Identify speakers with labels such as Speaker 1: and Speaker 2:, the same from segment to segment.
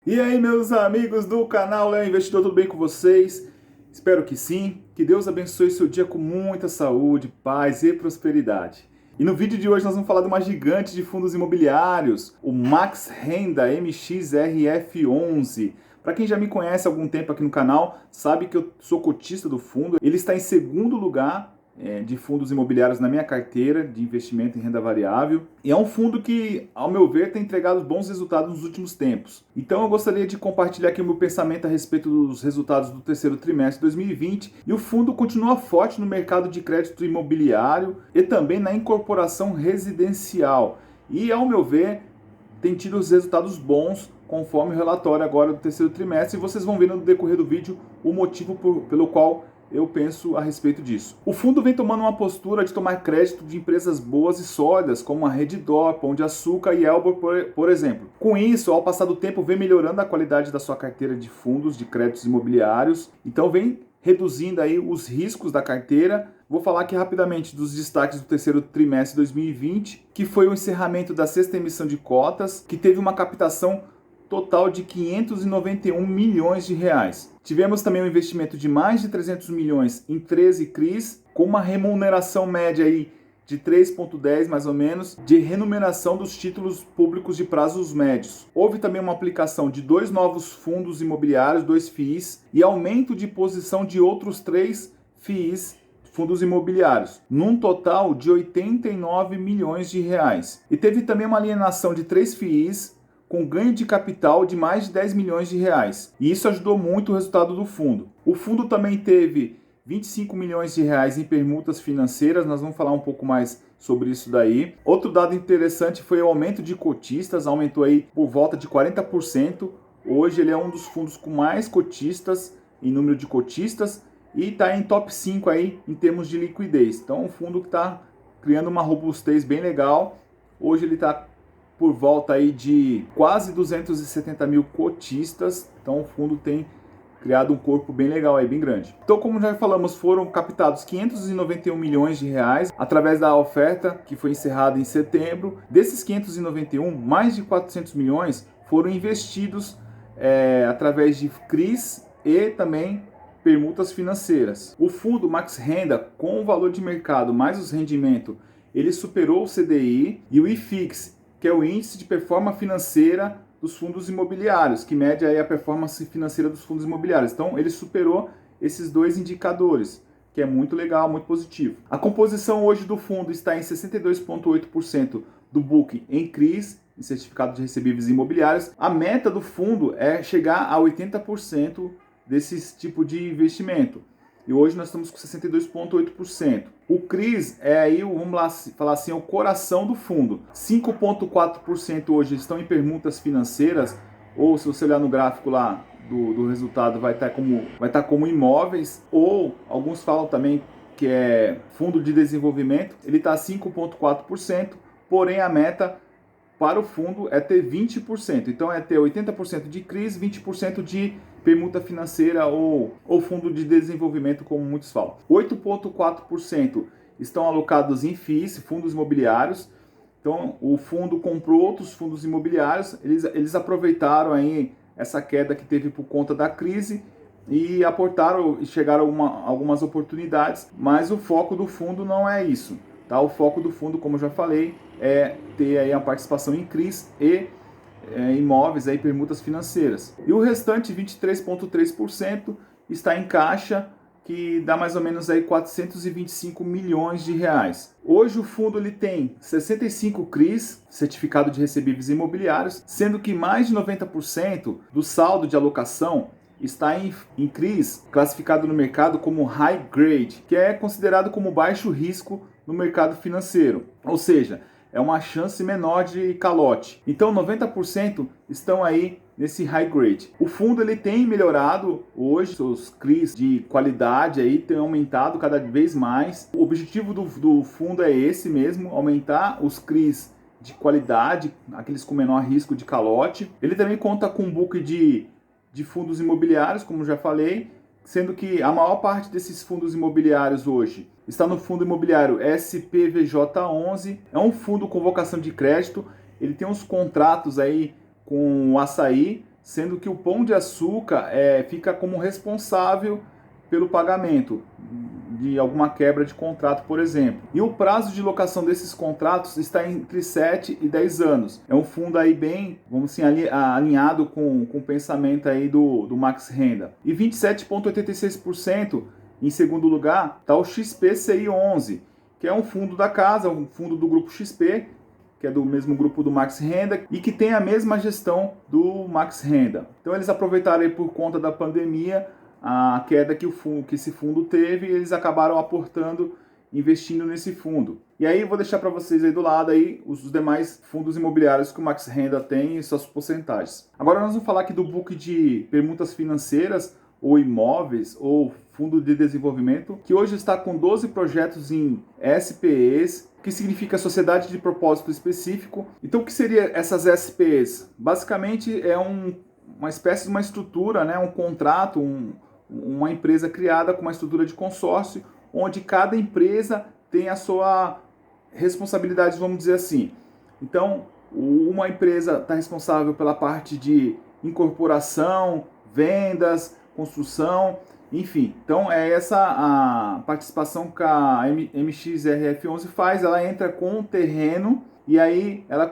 Speaker 1: E aí, meus amigos do canal Léo Investidor, tudo bem com vocês? Espero que sim. Que Deus abençoe seu dia com muita saúde, paz e prosperidade. E no vídeo de hoje nós vamos falar de uma gigante de fundos imobiliários, o Max Renda MXRF11. Para quem já me conhece há algum tempo aqui no canal, sabe que eu sou cotista do fundo. Ele está em segundo lugar de fundos imobiliários na minha carteira de investimento em renda variável. E é um fundo que, ao meu ver, tem entregado bons resultados nos últimos tempos. Então eu gostaria de compartilhar aqui o meu pensamento a respeito dos resultados do terceiro trimestre de 2020. E o fundo continua forte no mercado de crédito imobiliário e também na incorporação residencial. E, ao meu ver, tem tido os resultados bons, conforme o relatório agora do terceiro trimestre. E vocês vão ver no decorrer do vídeo o motivo pelo qual eu penso a respeito disso. O fundo vem tomando uma postura de tomar crédito de empresas boas e sólidas, como a Redditor, Pão de Açúcar e Elbor, por exemplo. Com isso, ao passar do tempo, vem melhorando a qualidade da sua carteira de fundos de créditos imobiliários. Então vem reduzindo aí os riscos da carteira. Vou falar aqui rapidamente dos destaques do terceiro trimestre de 2020, que foi o encerramento da sexta emissão de cotas, que teve uma captação total de 591 milhões de reais. Tivemos também um investimento de mais de 300 milhões em 13 CRIs, com uma remuneração média aí de 3,10 mais ou menos, de remuneração dos títulos públicos de prazos médios. Houve também uma aplicação de 2 novos fundos imobiliários, 2 FIIs, e aumento de posição de outros 3 FIIs, fundos imobiliários, num total de 89 milhões de reais. E teve também uma alienação de 3 FIIs, com ganho de capital de mais de 10 milhões de reais. E isso ajudou muito o resultado do fundo. O fundo também teve 25 milhões de reais em permutas financeiras, nós vamos falar um pouco mais sobre isso daí. Outro dado interessante foi o aumento de cotistas, aumentou aí por volta de 40%. Hoje ele é um dos fundos com mais cotistas, em número de cotistas, e está em top 5 aí em termos de liquidez. Então é um fundo que está criando uma robustez bem legal. Hoje ele está por volta aí de quase 270 mil cotistas, então o fundo tem criado um corpo bem legal aí, bem grande. Então, como já falamos, foram captados 591 milhões de reais através da oferta que foi encerrada em setembro. Desses 591, mais de 400 milhões foram investidos através de CRIs e também permutas financeiras. O fundo Max Renda, com o valor de mercado mais os rendimentos, ele superou o CDI, e o IFIX, que é o índice de performance financeira dos fundos imobiliários, que mede aí a performance financeira dos fundos imobiliários. Então, ele superou esses dois indicadores, que é muito legal, muito positivo. A composição hoje do fundo está em 62,8% do book em CRIs, em certificado de recebíveis imobiliários. A meta do fundo é chegar a 80% desse tipo de investimento. E hoje nós estamos com 62,8%. O CRIs é aí, vamos lá falar assim, é o coração do fundo. 5,4% hoje estão em permutas financeiras, ou se você olhar no gráfico lá do resultado, vai estar como imóveis, ou alguns falam também que é fundo de desenvolvimento. Ele está 5,4%, porém a meta para o fundo é ter 20%. Então é ter 80% de CRIs, 20% de permuta financeira ou fundo de desenvolvimento, como muitos falam. 8,4% estão alocados em FIIs, fundos imobiliários. Então o fundo comprou outros fundos imobiliários, eles aproveitaram aí essa queda que teve por conta da crise e aportaram e chegaram a algumas oportunidades, mas o foco do fundo não é isso. Tá? O foco do fundo, como eu já falei, é ter aí a participação em CRIs e imóveis, aí, permutas financeiras. E o restante, 23,3%, está em caixa, que dá mais ou menos aí 425 milhões de reais. Hoje o fundo ele tem 65 CRIs, certificado de recebíveis imobiliários, sendo que mais de 90% do saldo de alocação está em CRIs classificado no mercado como high grade, que é considerado como baixo risco no mercado financeiro. Ou seja, é uma chance menor de calote. Então 90% estão aí nesse high grade. O fundo ele tem melhorado hoje, seus CRIs de qualidade aí tem aumentado cada vez mais. O objetivo do fundo é esse mesmo, aumentar os CRIs de qualidade, aqueles com menor risco de calote. Ele também conta com um book de fundos imobiliários, como já falei, sendo que a maior parte desses fundos imobiliários hoje está no fundo imobiliário SPVJ11, é um fundo com vocação de crédito, ele tem uns contratos aí com o Açaí, sendo que o Pão de Açúcar fica como responsável pelo pagamento de alguma quebra de contrato, por exemplo. E o prazo de locação desses contratos está entre 7 e 10 anos. É um fundo aí bem, vamos assim, alinhado com o pensamento aí do Max Renda. E 27,86%, em segundo lugar, está o XPCI11, que é um fundo da casa, um fundo do grupo XP, que é do mesmo grupo do Max Renda e que tem a mesma gestão do Max Renda. Então eles aproveitaram aí por conta da pandemia a queda que esse fundo teve e eles acabaram aportando, investindo nesse fundo. E aí eu vou deixar para vocês aí do lado aí os demais fundos imobiliários que o Max Renda tem e suas porcentagens. Agora nós vamos falar aqui do book de permutas financeiras ou imóveis ou fundo de desenvolvimento, que hoje está com 12 projetos em SPEs, que significa Sociedade de Propósito Específico. Então o que seria essas SPEs? Basicamente é uma espécie de uma estrutura, né, um contrato, uma empresa criada com uma estrutura de consórcio, onde cada empresa tem a sua responsabilidade, vamos dizer assim. Então, uma empresa está responsável pela parte de incorporação, vendas, construção, enfim. Então, é essa a participação que a MXRF11 faz. Ela entra com o terreno e aí ela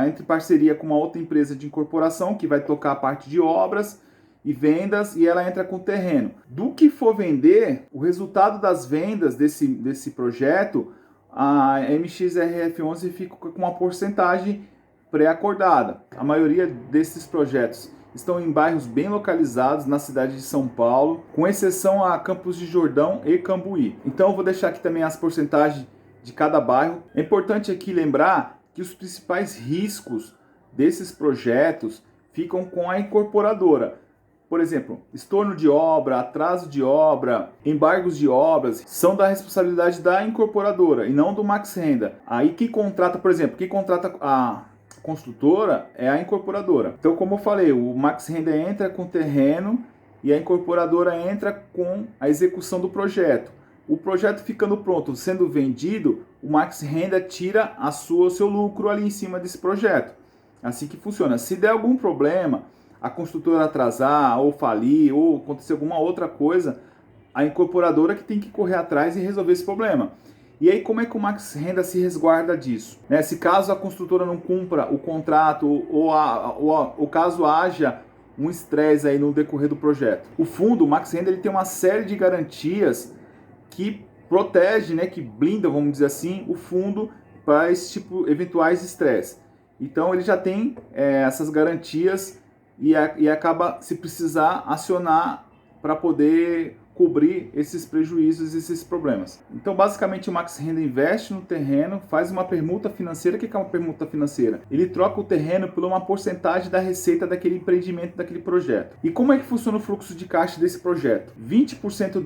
Speaker 1: entra em parceria com uma outra empresa de incorporação que vai tocar a parte de obras e vendas, e ela entra com o terreno. Do que for vender, o resultado das vendas desse projeto, a MXRF11 fica com uma porcentagem pré-acordada. A maioria desses projetos estão em bairros bem localizados na cidade de São Paulo, com exceção a Campos de Jordão e Cambuí. Então eu vou deixar aqui também as porcentagens de cada bairro. É importante aqui lembrar que os principais riscos desses projetos ficam com a incorporadora. Por exemplo, estorno de obra, atraso de obra, embargos de obras são da responsabilidade da incorporadora e não do Max Renda. Aí quem contrata, por exemplo, quem contrata a construtora é a incorporadora. Então, como eu falei, o Max Renda entra com o terreno e a incorporadora entra com a execução do projeto. O projeto ficando pronto, sendo vendido, o Max Renda tira o seu lucro ali em cima desse projeto. Assim que funciona. Se der algum problema, a construtora atrasar, ou falir, ou acontecer alguma outra coisa, a incorporadora que tem que correr atrás e resolver esse problema. E aí como é que o Max Renda se resguarda disso? Se caso a construtora não cumpra o contrato, ou caso haja um estresse aí no decorrer do projeto. O fundo, o Max Renda, ele tem uma série de garantias que protege, que blinda, vamos dizer assim, o fundo para esse tipo de eventuais estresse. Então ele já tem essas garantias e acaba, se precisar, acionar para poder cobrir esses prejuízos e esses problemas. Então, basicamente, o Max Renda investe no terreno, faz uma permuta financeira. O que é uma permuta financeira? Ele troca o terreno por uma porcentagem da receita daquele empreendimento, daquele projeto. E como é que funciona o fluxo de caixa desse projeto? 20%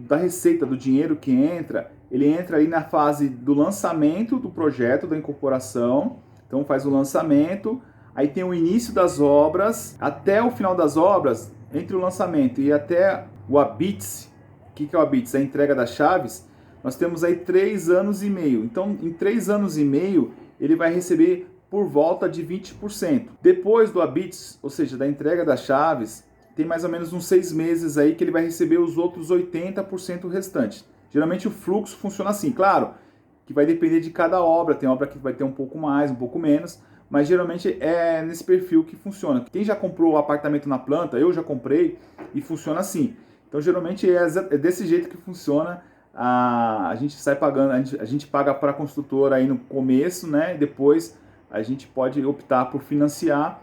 Speaker 1: da receita, do dinheiro que entra, ele entra aí na fase do lançamento do projeto, da incorporação. Então, faz o lançamento. Aí tem o início das obras, até o final das obras, entre o lançamento e até o habite. O que é o habite? A entrega das chaves. Nós temos aí 3 anos e meio. Então, em 3 anos e meio, ele vai receber por volta de 20%. Depois do habite, ou seja, da entrega das chaves, tem mais ou menos uns 6 meses aí que ele vai receber os outros 80% restantes. Geralmente o fluxo funciona assim. Claro que vai depender de cada obra. Tem obra que vai ter um pouco mais, um pouco menos. Mas geralmente é nesse perfil que funciona. Quem já comprou o apartamento na planta, eu já comprei e funciona assim. Então geralmente é desse jeito que funciona. A gente sai pagando, a gente paga para a construtora aí no começo, E depois a gente pode optar por financiar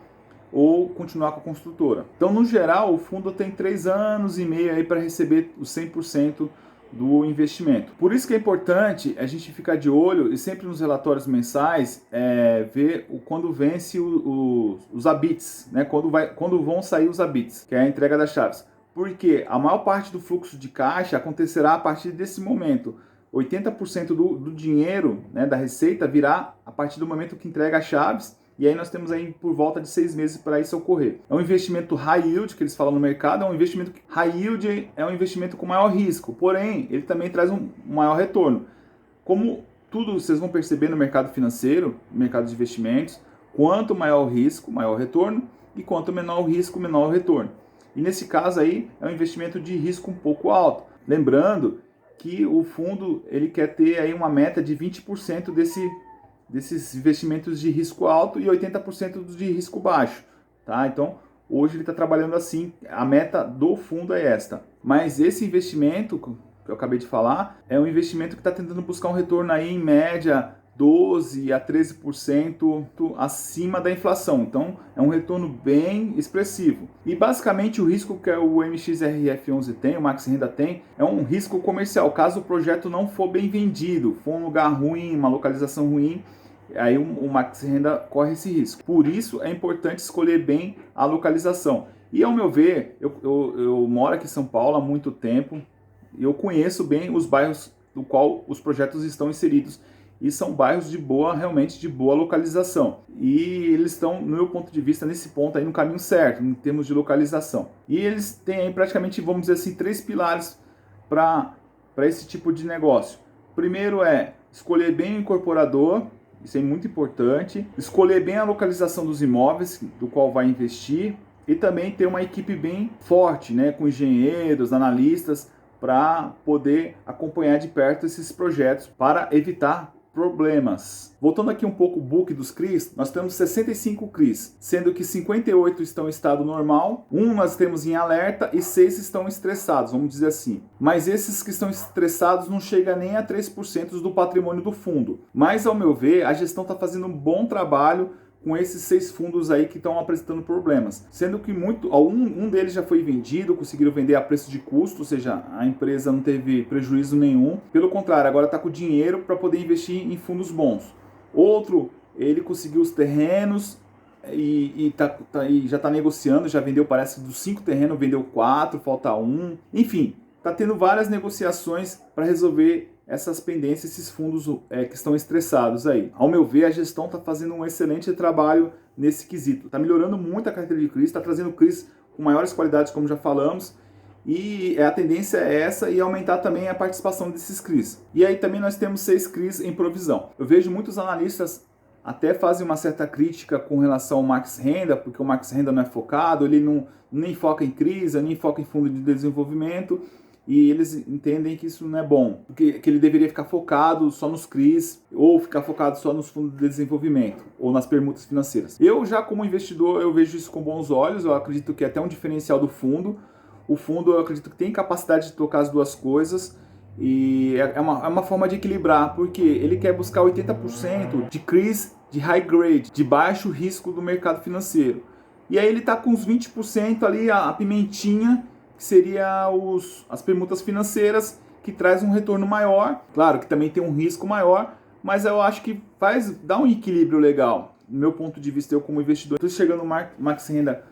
Speaker 1: ou continuar com a construtora. Então, no geral, o fundo tem 3 anos e meio aí para receber os 100% do investimento. Por isso que é importante a gente ficar de olho e sempre nos relatórios mensais ver quando vence os habites, quando vão sair os habites, que é a entrega das chaves. Porque a maior parte do fluxo de caixa acontecerá a partir desse momento. 80% do dinheiro, da receita virá a partir do momento que entrega as chaves. E aí nós temos aí por volta de 6 meses para isso ocorrer. É um investimento high yield, que eles falam no mercado, high yield é um investimento com maior risco, porém ele também traz um maior retorno. Como tudo vocês vão perceber no mercado financeiro, no mercado de investimentos, quanto maior o risco, maior o retorno, e quanto menor o risco, menor o retorno. E nesse caso aí é um investimento de risco um pouco alto. Lembrando que o fundo ele quer ter aí uma meta de 20% desses investimentos de risco alto e 80% de risco baixo. Tá? Então, hoje ele está trabalhando assim, a meta do fundo é esta. Mas esse investimento, que eu acabei de falar, é um investimento que está tentando buscar um retorno aí em média 12 a 13% acima da inflação. Então, é um retorno bem expressivo. E basicamente o risco que o MXRF11 tem, o Max Renda tem, é um risco comercial. Caso o projeto não for bem vendido, for um lugar ruim, uma localização ruim, aí o Max Renda corre esse risco. Por isso é importante escolher bem a localização. E ao meu ver, eu moro aqui em São Paulo há muito tempo, e eu conheço bem os bairros do qual os projetos estão inseridos. E são bairros de boa, realmente de boa localização. E eles estão, no meu ponto de vista, nesse ponto aí no caminho certo, em termos de localização. E eles têm aí praticamente, vamos dizer assim, 3 pilares para esse tipo de negócio. Primeiro é escolher bem o incorporador, isso é muito importante. Escolher bem a localização dos imóveis do qual vai investir. E também ter uma equipe bem forte, né, com engenheiros, analistas, para poder acompanhar de perto esses projetos, para evitar problemas. Voltando aqui um pouco o book dos CRIs, nós temos 65 CRIs, sendo que 58 estão em estado normal, nós temos em alerta e 6 estão estressados, vamos dizer assim. Mas esses que estão estressados não chegam nem a 3% do patrimônio do fundo. Mas, ao meu ver, a gestão está fazendo um bom trabalho com esses 6 fundos aí que estão apresentando problemas. Sendo que um deles já foi vendido, conseguiram vender a preço de custo, ou seja, a empresa não teve prejuízo nenhum. Pelo contrário, agora está com dinheiro para poder investir em fundos bons. Outro, ele conseguiu os terrenos e já está negociando, já vendeu, parece, dos 5 terrenos, vendeu 4, falta 1. Enfim, está tendo várias negociações para resolver essas pendências, esses fundos que estão estressados aí. Ao meu ver, a gestão está fazendo um excelente trabalho nesse quesito. Está melhorando muito a carteira de CRIs, está trazendo CRIs com maiores qualidades, como já falamos, e a tendência é essa, e aumentar também a participação desses CRIs. E aí também nós temos 6 CRIs em provisão. Eu vejo muitos analistas até fazem uma certa crítica com relação ao Max Renda, porque o Max Renda não é focado, ele nem foca em CRIs, nem foca em fundo de desenvolvimento, e eles entendem que isso não é bom, porque que ele deveria ficar focado só nos CRIs, ou ficar focado só nos fundos de desenvolvimento, ou nas permutas financeiras. Eu já como investidor, eu vejo isso com bons olhos, eu acredito que é até um diferencial do fundo. O fundo, eu acredito que tem capacidade de tocar as duas coisas, e é uma forma de equilibrar, porque ele quer buscar 80% de CRIs de high grade, de baixo risco do mercado financeiro. E aí ele está com uns 20% ali, a pimentinha, que seria as permutas financeiras, que traz um retorno maior. Claro que também tem um risco maior, mas eu acho que dá um equilíbrio legal. Do meu ponto de vista, eu como investidor, estou chegando no Max Renda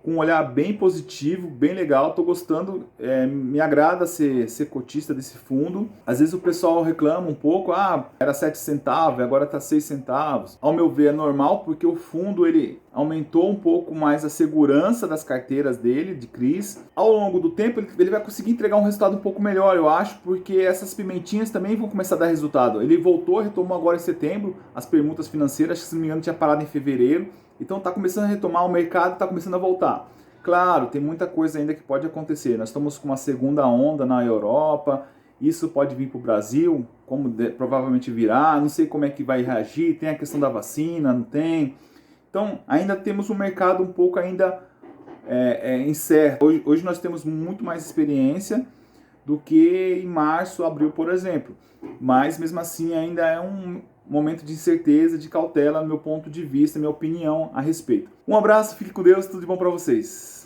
Speaker 1: com um olhar bem positivo, bem legal, estou gostando, me agrada ser cotista desse fundo. Às vezes o pessoal reclama um pouco, era 7 centavos, agora está 6 centavos. Ao meu ver é normal, porque o fundo ele aumentou um pouco mais a segurança das carteiras dele, de CRIs. Ao longo do tempo ele vai conseguir entregar um resultado um pouco melhor, eu acho, porque essas pimentinhas também vão começar a dar resultado. Ele retomou agora em setembro as permutas financeiras, se não me engano tinha parado em fevereiro. Então está começando a retomar, o mercado está começando a voltar. Claro, tem muita coisa ainda que pode acontecer. Nós estamos com uma segunda onda na Europa, isso pode vir para o Brasil, provavelmente virá, não sei como é que vai reagir, tem a questão da vacina, não tem. Então ainda temos um mercado um pouco ainda incerto. Hoje nós temos muito mais experiência do que em março, abril, por exemplo. Mas mesmo assim ainda é um momento de incerteza, de cautela, no meu ponto de vista, minha opinião a respeito. Um abraço, fique com Deus, tudo de bom para vocês.